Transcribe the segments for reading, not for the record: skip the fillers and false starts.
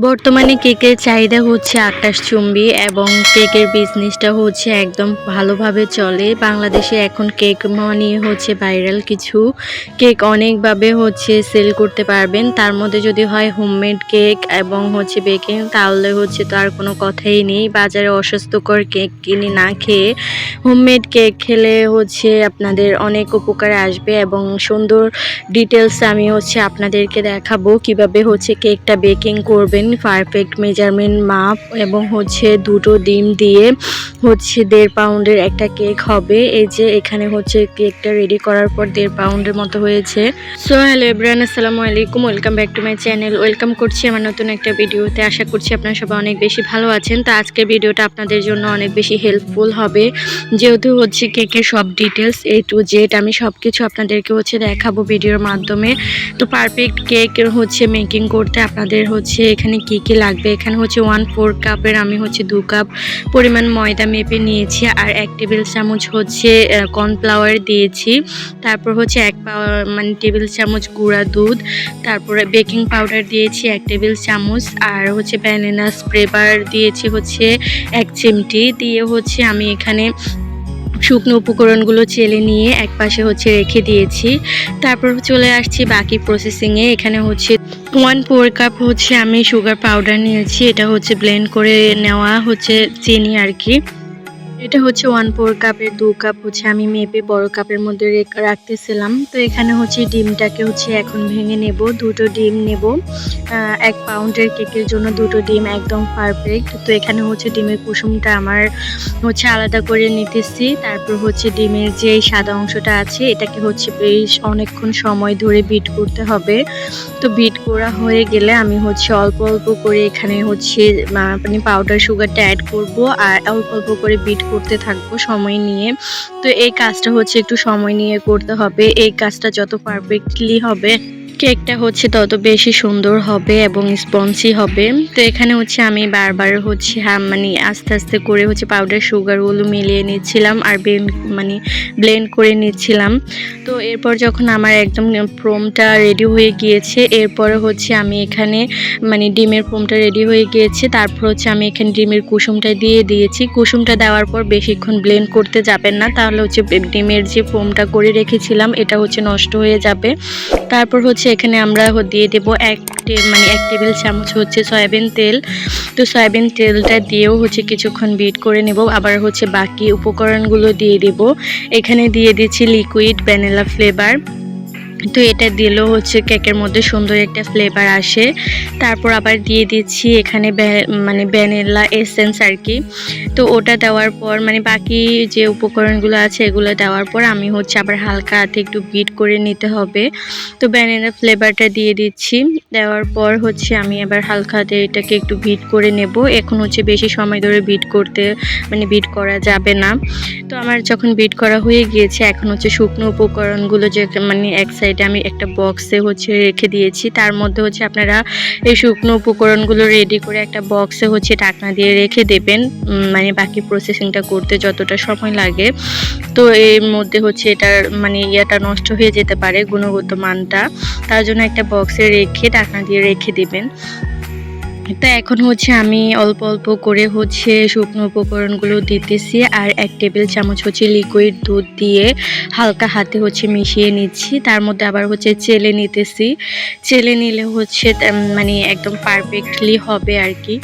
বর্তমানে কেকের চাহিদা হচ্ছে আকাশচুম্বী এবং কেকের বিজনেসটা হচ্ছে একদম ভালোভাবে চলে। বাংলাদেশে এখন কেক নিয়ে হচ্ছে ভাইরাল কিছু কেক অনেকভাবে হচ্ছে সেল করতে পারবেন। তার মধ্যে যদি হয় হোমমেড কেক এবং হচ্ছে বেকিং, তাহলে হচ্ছে তো আর কোনো কথাই নেই। বাজারে অস্বাস্থ্যকর কেক কিনে না খেয়ে হোমমেড কেক খেলে হচ্ছে আপনাদের অনেক উপকারে আসবে এবং সুন্দর ডিটেলস আমি হচ্ছে আপনাদেরকে দেখাবো কিভাবে হচ্ছে কেকটা বেকিং করবেন। পারফেক্ট মেজারমেন্ট মাপ এবং হচ্ছে দুটো ডিম দিয়ে হচ্ছে 1.5 পাউন্ডের একটা কেক হবে। এই যে এখানে হচ্ছে কেকটা রেডি করার পর 1.5 পাউন্ডের মতো হয়েছে। সো হ্যালো এভরিওয়ান, আসসালামু আলাইকুম, welcome back to my channel. Welcome করছি আমার নতুন একটা ভিডিওতে। আশা করছি আপনারা সবাই অনেক বেশি ভালো আছেন। তো আজকের ভিডিওটা আপনাদের জন্য অনেক বেশি হেল্পফুল হবে, যেহেতু হচ্ছে কেকের সব ডিটেলস A to Z আমি সব কিছু আপনাদেরকে হচ্ছে দেখাবো ভিডিওর মাধ্যমে। তো পারফেক্ট কেক হচ্ছে মেকিং করতে আপনাদের হচ্ছে এখানে কি কি লাগবে। এখানে হচ্ছে 1/4 কাপের আমি হচ্ছে 2 কাপ পরিমাণ ময়দা মেপে নিয়েছি, আর 1 টেবিল চামচ হচ্ছে কর্নফ্লাওয়ার দিয়েছি। তারপর হচ্ছে মানে টেবিল চামচ গুঁড়া দুধ, তারপরে বেকিং পাউডার দিয়েছি 1 টেবিল চামচ, আর হচ্ছে ভ্যানিলা স্প্রেবার দিয়েছি হচ্ছে 1 চিমটি দিয়ে হচ্ছে আমি এখানে শুকনো উপকরণগুলো চেলে নিয়ে এক পাশে হচ্ছে রেখে দিয়েছি। তারপর চলে আসছি বাকি প্রসেসিংয়ে। এখানে হচ্ছে 1/4 কাপ হচ্ছে আমি সুগার পাউডার নিয়েছি। এটা হচ্ছে ব্লেন্ড করে নেওয়া হচ্ছে চিনি আর কি। এটা হচ্ছে 1/4 কাপের 2 কাপ হচ্ছে আমি মেপে বড় কাপের মধ্যে রাখতেছিলাম। তো এখানে হচ্ছে ডিমটাকে হচ্ছে এখন ভেঙে নেব। দুটো ডিম নেব। 1 পাউন্ডের কেকের জন্য দুটো ডিম একদম পারফেক্ট। তো এখানে হচ্ছে ডিমের কুসুমটা আমার হচ্ছে আলাদা করে নিতেছি। তারপর হচ্ছে ডিমের যে সাদা অংশটা আছে এটাকে হচ্ছে বেশ অনেকক্ষণ সময় ধরে বিট করতে হবে। তো বিট করা হয়ে গেলে আমি হচ্ছে অল্প অল্প করে এখানে হচ্ছে মানে পাউডার সুগারটা অ্যাড করব, আর অল্প অল্প করে বিট করতে থাকবো সময় নিয়ে। তো এই কাজটা হচ্ছে একটু সময় নিয়ে করতে হবে। এই কাজটা যত পারফেক্টলি হবে কেকটা হচ্ছে তত বেশি সুন্দর হবে এবং স্পঞ্জি হবে। তো এখানে হচ্ছে আমি বারবার হচ্ছে মানে আস্তে আস্তে করে হচ্ছে পাউডার সুগারগুলো মিলিয়ে নিচ্ছিলাম আর মানে ব্লেন্ড করে নিচ্ছিলাম। তো এরপর যখন আমার একদম ফোমটা রেডি হয়ে গিয়েছে, এরপরে হচ্ছে আমি এখানে মানে ডিমের ফোমটা রেডি হয়ে গিয়েছে। তারপর হচ্ছে আমি এখানে ডিমের কুসুমটা দিয়ে দিয়েছি। কুসুমটা দেওয়ার পর বেশিক্ষণ ব্লেন্ড করতে যাবেন না, তাহলে হচ্ছে ডিমের যে ফোমটা করে রেখেছিলাম এটা হচ্ছে নষ্ট হয়ে যাবে। তারপর হচ্ছে এখানে আমরা দিয়ে দেব মানে 1 টেবিল চামচ হচ্ছে সয়াবিন তেল। তো সয়াবিন তেলটা দিয়েও হচ্ছে কিছুক্ষণ বিট করে নেব। আবার হচ্ছে বাকি উপকরণগুলো দিয়ে দেব। এখানে দিয়ে দিচ্ছি লিকুইড ভ্যানিলা ফ্লেভার। তো এটা দিলেও হচ্ছে কেকের মধ্যে সুন্দর একটা ফ্লেভার আসে। তারপর আবার দিয়ে দিচ্ছি এখানে মানে ভ্যানিলা এসেন্স আর কি। তো ওটা দেওয়ার পর মানে বাকি যে উপকরণগুলো আছে এগুলো দেওয়ার পর আমি হচ্ছে আবার হালকা হাতে একটু বিট করে নিতে হবে। তো ভ্যানিলা ফ্লেভারটা দিয়ে দিচ্ছি। দেওয়ার পর হচ্ছে আমি আবার হালকা হাতে এটাকে একটু বিট করে নেব। এখন হচ্ছে বেশি সময় ধরে বিট করতে মানে বিট করা যাবে না। তো আমার যখন বিট করা হয়ে গিয়েছে, এখন হচ্ছে শুকনো উপকরণগুলো যে মানে এক সাইডে আমি একটা বক্সে হচ্ছে রেখে দিয়েছি। তার মধ্যে হচ্ছে আপনারা এই শুকনো উপকরণগুলো রেডি করে একটা বক্সে হচ্ছে ঢাকনা দিয়ে রেখে দেবেন, মানে বাকি প্রসেসিংটা করতে যতটা সময় লাগে। তো এর মধ্যে হচ্ছে এটার মানে ইয়েটা নষ্ট হয়ে যেতে পারে, গুণগত মানটা। তার জন্য একটা বক্সে রেখে ঢাকনা দিয়ে রেখে দেবেন। তো এখন হচ্ছে আমি অল্প অল্প করে হচ্ছে শুকনো উপকরণগুলো দিতেছি, আর 1 টেবিল চামচ হচ্ছে লিকুইড দুধ দিয়ে হালকা হাতে হচ্ছে মিশিয়ে নিচ্ছি। তার মধ্যে আবার হচ্ছে চেলে নিতেছি। চেলে নিলে হচ্ছে মানে একদম পারফেক্টলি হবে আর কি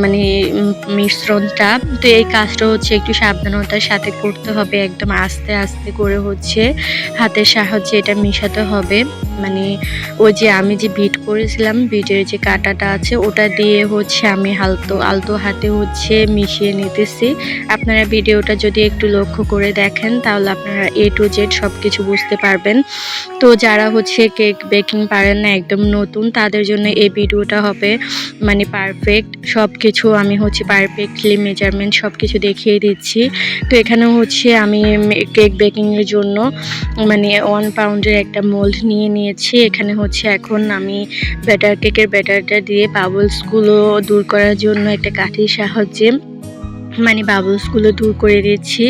মানে মিশ্রণটা। তো এই কাজটা হচ্ছে একটু সাবধানতার সাথে করতে হবে, একদম আস্তে আস্তে করে হচ্ছে হাতের সাহায্যে এটা মিশাতে হবে। মানে ওই যে আমি যে বিট করেছিলাম, বিটের যে কাঁটাটা আছে ওটা দিয়ে হচ্ছে আমি আলতো হাতে হচ্ছে মিশিয়ে নিতেছি। আপনারা ভিডিওটা যদি একটু লক্ষ্য করে দেখেন তাহলে আপনারা A to Z সব কিছু বুঝতে পারবেন। তো যারা হচ্ছে কেক বেকিং পারেন না, একদম নতুন, তাদের জন্য এই ভিডিওটা হবে মানে পারফেক্ট। সব কিছু আমি হচ্ছে পারফেক্টলি মেজারমেন্ট সব কিছু দেখিয়ে দিচ্ছি। তো এখানে হচ্ছে আমি কেক বেকিংয়ের জন্য মানে 1 পাউন্ডের একটা মোল্ড নিয়েছি। এখানে হচ্ছে এখন আমি কেকের ব্যাটারটা দিয়ে বাবলসগুলো দূর করার জন্য একটা কাঠির সাহায্যে মানে বাবলসগুলো দূর করে দিচ্ছি।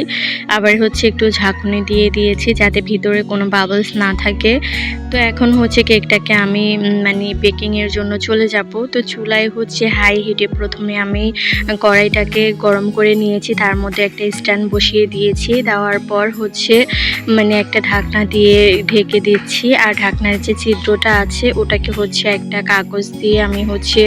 আবার হচ্ছে একটু ঝাঁকুনি দিয়ে দিয়েছি যাতে ভিতরে কোনো বাবলস না থাকে। তো এখন হচ্ছে কেকটাকে আমি মানে বেকিংয়ের জন্য চলে যাব। তো চুলায় হচ্ছে হাই হিটে প্রথমে আমি কড়াইটাকে গরম করে নিয়েছি, তার মধ্যে একটা স্ট্যান্ড বসিয়ে দিয়েছি। দেওয়ার পর হচ্ছে মানে একটা ঢাকনা দিয়ে ঢেকে দিচ্ছি। আর ঢাকনার যে ছিদ্রটা আছে ওটাকে হচ্ছে একটা কাগজ দিয়ে আমি হচ্ছে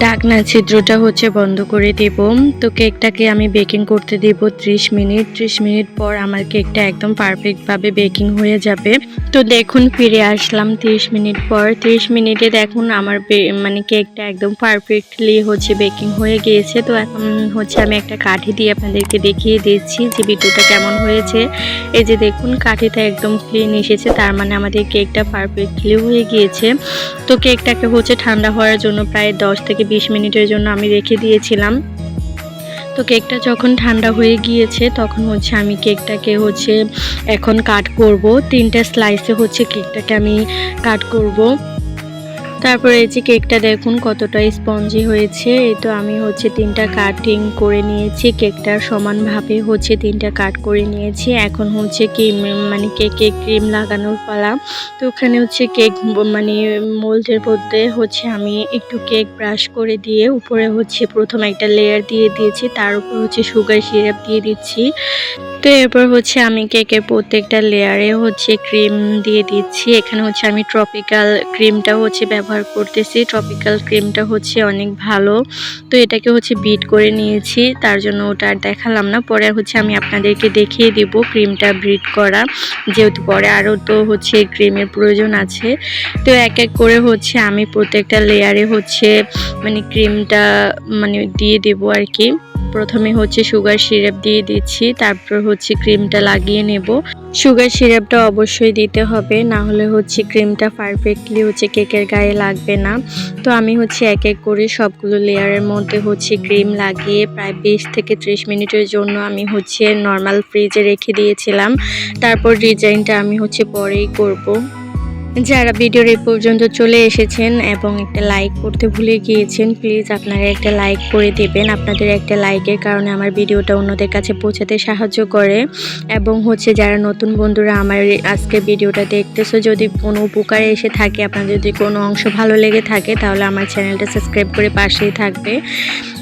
ঢাকনার ছিদ্রটা হচ্ছে বন্ধ করে দেব। তো কেকটাকে আমি বেকিং করতে দেব 30 মিনিট। 30 মিনিট পর আমার কেকটা একদম পারফেক্টভাবে বেকিং হয়ে যাবে। তো দেখুন ফিরে আসলাম 30 মিনিট পর। 30 মিনিটে দেখুন আমার মানে কেকটা একদম পারফেক্টলি হচ্ছে বেকিং হয়ে গিয়েছে। তো এখন হচ্ছে আমি একটা কাঠি দিয়ে আপনাদেরকে দেখিয়ে দিচ্ছি যে ভিডিওটা কেমন হয়েছে। এই যে দেখুন কাঠিটা একদম ক্লিন এসেছে, তার মানে আমাদের কেকটা পারফেক্টলি হয়ে গিয়েছে। তো কেকটাকে হচ্ছে ঠান্ডা হওয়ার জন্য প্রায় 10 থেকে 20 মিনিটের জন্য আমি রেখে দিয়েছিলাম। তো কেকটা যখন ঠান্ডা হয়ে গিয়েছে তখন হচ্ছে আমি কেকটাকে হচ্ছে এখন কাট করব। 3টা স্লাইসে হচ্ছে কেকটাকে আমি কাট করব। তারপরে এই যে কেকটা দেখুন কতটা স্পঞ্জি হয়েছে। এই তো আমি হচ্ছে 3টা কাটিং করে নিয়েছি, কেকটার সমানভাবে হচ্ছে 3টা কাট করে নিয়েছি। এখন হচ্ছে ক্রিম মানে কেকে ক্রিম লাগানোর পালা। তো ওখানে হচ্ছে কেক মানে মোল্ডের মধ্যে হচ্ছে আমি একটু কেক ব্রাশ করে দিয়ে উপরে হচ্ছে প্রথম একটা লেয়ার দিয়ে দিয়েছি, তার উপর হচ্ছে সুগার সিরাপ দিয়ে দিচ্ছি। তো এরপর হচ্ছে আমি কেকের প্রত্যেকটা লেয়ারে হচ্ছে ক্রিম দিয়ে দিচ্ছি। এখানে হচ্ছে আমি ট্রপিক্যাল ক্রিমটা হচ্ছে ব্যবহার করতেছি। ট্রপিক্যাল ক্রিমটা হচ্ছে অনেক ভালো। তো এটাকে হচ্ছে বিট করে নিয়েছি, তার জন্য ওটা আর দেখালাম না। পরে হচ্ছে আমি আপনাদেরকে দেখিয়ে দিব ক্রিমটা বিট করা, যেহেতু পরে আরও তো হচ্ছে ক্রিমের প্রয়োজন আছে। তো এক এক করে হচ্ছে আমি প্রত্যেকটা লেয়ারে হচ্ছে মানে ক্রিমটা মানে দিয়ে দেবো আর কি। প্রথমে হচ্ছে সুগার সিরাপ দিয়ে দিচ্ছি, তারপর হচ্ছে ক্রিমটা লাগিয়ে নেব। সুগার সিরাপটা অবশ্যই দিতে হবে, না হলে হচ্ছে ক্রিমটা পারফেক্টলি হচ্ছে কেকের গায়ে লাগবে না। তো আমি হচ্ছে এক এক করে সবগুলো লেয়ারের মধ্যে হচ্ছে ক্রিম লাগিয়ে প্রায় 20 থেকে 30 মিনিটের জন্য আমি হচ্ছে নর্মাল ফ্রিজে রেখে দিয়েছিলাম। তারপর ডিজাইনটা আমি হচ্ছে পরেই করব। যারা ভিডিওর এই পর্যন্ত চলে এসেছেন এবং একটা লাইক করতে ভুলে গিয়েছেন, প্লিজ আপনারা একটা লাইক করে দেবেন। আপনাদের একটা লাইকের কারণে আমার ভিডিওটা অন্যদের কাছে পৌঁছাতে সাহায্য করে। এবং হচ্ছে যারা নতুন বন্ধুরা আমার আজকের ভিডিওটা দেখতেছো, যদি কোনো উপকারে এসে থাকে, আপনাদের যদি কোনো অংশ ভালো লেগে থাকে, তাহলে আমার চ্যানেলটা সাবস্ক্রাইব করে পাশেই থাকবে।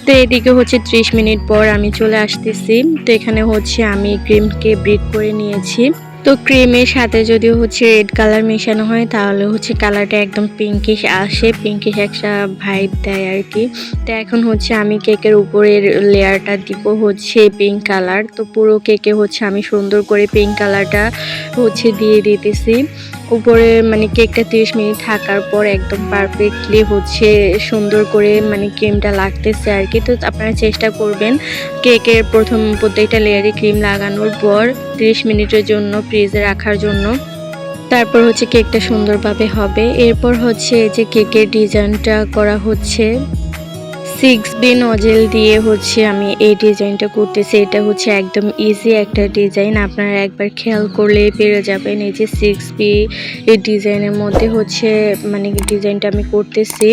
তো এদিকে হচ্ছে 30 মিনিট পর আমি চলে আসতেছি। তো এখানে হচ্ছে আমি ক্রিমকে বিট করে নিয়েছি। তো ক্রিমের সাথে যদি হচ্ছে রেড কালার মেশানো হয় তাহলে হচ্ছে কালারটা একদম পিঙ্কিশ আসে, পিঙ্কিশ একটা ভাইব দেয় আর কি। তো এখন হচ্ছে আমি কেকের উপরের লেয়ারটা দিব হচ্ছে পিঙ্ক কালার। তো পুরো কেকে হচ্ছে আমি সুন্দর করে পিঙ্ক কালারটা হচ্ছে দিয়ে দিতেছি উপরে। মানে কেকটা 30 মিনিট থাকার পর একদম পারফেক্টলি হচ্ছে সুন্দর করে মানে ক্রিমটা লাগতেছে আর কি। তো আপনারা চেষ্টা করবেন কেকের প্রত্যেকটা লেয়ারে ক্রিম লাগানোর পর 30 মিনিটের জন্য ফ্রিজে রাখার জন্য। তারপর হচ্ছে কেকটা সুন্দরভাবে হবে। এরপর হচ্ছে এই যে কেকের ডিজাইনটা করা হচ্ছে 6B নজেল দিয়ে হচ্ছে আমি এই ডিজাইনটা করতেছি। এটা হচ্ছে একদম ইজি একটা ডিজাইন, আপনারা একবার খেয়াল করলেই পেরে যাবেন। এই যে 6B এই ডিজাইনের মধ্যে হচ্ছে মানে ডিজাইনটা আমি করতেছি।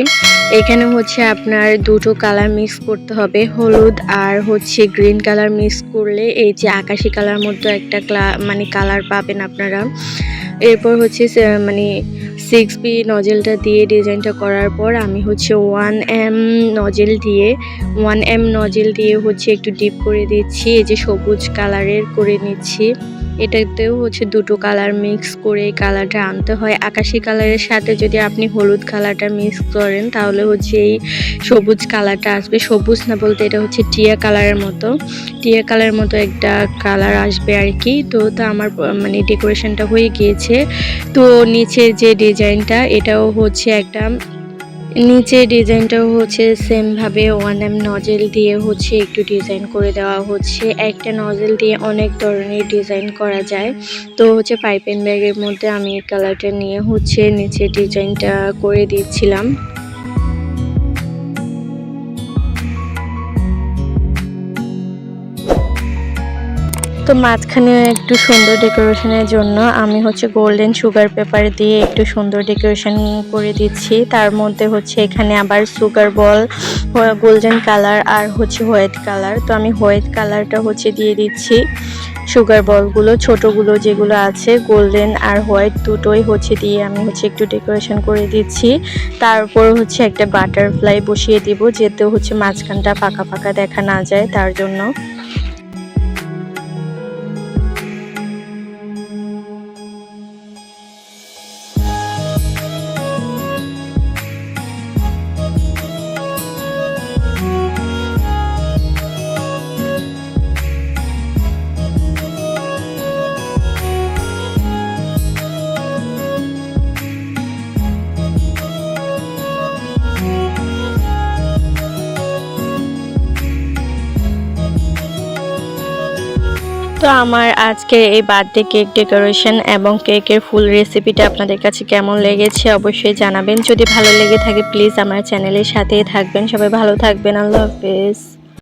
এখানে হচ্ছে আপনার দুটো কালার মিক্স করতে হবে, হলুদ আর হচ্ছে গ্রিন কালার মিক্স করলে এই যে আকাশি কালার মধ্যে একটা মানে কালার পাবেন আপনারা। এরপর হচ্ছে মানে 6B নজেলটা দিয়ে ডিজাইনটা করার পর আমি হচ্ছে 1M নজেল দিয়ে হচ্ছে একটু ডিপ করে দিচ্ছি। এই যে সবুজ কালারের করে নিচ্ছি। এটাতেও হচ্ছে দুটো কালার মিক্স করে কালারটা আনতে হয়। আকাশি কালারের সাথে যদি আপনি হলুদ কালারটা মিক্স করেন তাহলে হচ্ছে এই সবুজ কালারটা আসবে। সবুজ না বলতে এটা হচ্ছে টিয়া কালারের মতো একটা কালার আসবে আর কি। তো আমার মানে ডেকোরেশনটা হয়ে গিয়েছে। তো নিচের যে ডিজাইনটা এটাও হচ্ছে একটা নিচে ডিজাইনটাও হচ্ছে সেমভাবে 1M নজেল দিয়ে হচ্ছে একটু ডিজাইন করে দেওয়া হচ্ছে। একটা নজেল দিয়ে অনেক ধরনের ডিজাইন করা যায়। তো হচ্ছে পাইপিং ব্যাগের মধ্যে আমি এই কালারটা নিয়ে হচ্ছে নিচে ডিজাইনটা করে দিচ্ছিলাম। তো মাঝখানে একটু সুন্দর ডেকোরেশনের জন্য আমি হচ্ছে গোল্ডেন সুগার পেপার দিয়ে একটু সুন্দর ডেকোরেশন করে দিচ্ছি। তার মধ্যে হচ্ছে এখানে আবার সুগার বল গোল্ডেন কালার আর হচ্ছে হোয়াইট কালার। তো আমি হোয়াইট কালারটা হচ্ছে দিয়ে দিচ্ছি। সুগার বলগুলো ছোটগুলো যেগুলো আছে গোল্ডেন আর হোয়াইট দুটোই হচ্ছে দিয়ে আমি হচ্ছে একটু ডেকোরেশন করে দিচ্ছি। তারপর হচ্ছে একটা বাটারফ্লাই বসিয়ে দিব, যেতে হচ্ছে মাঝখানটা ফাঁকা ফাঁকা দেখা না যায় তার জন্য। তো আমার আজকে এই বার্থডে কেক ডেকোরেশন এবং কেকের ফুল রেসিপিটা আপনাদের কাছে কেমন লেগেছে অবশ্যই জানাবেন। যদি ভালো লেগে থাকে প্লিজ আমার চ্যানেলের সাথেই থাকবেন। সবাই ভালো থাকবেন। আল্লাহ হাফেজ।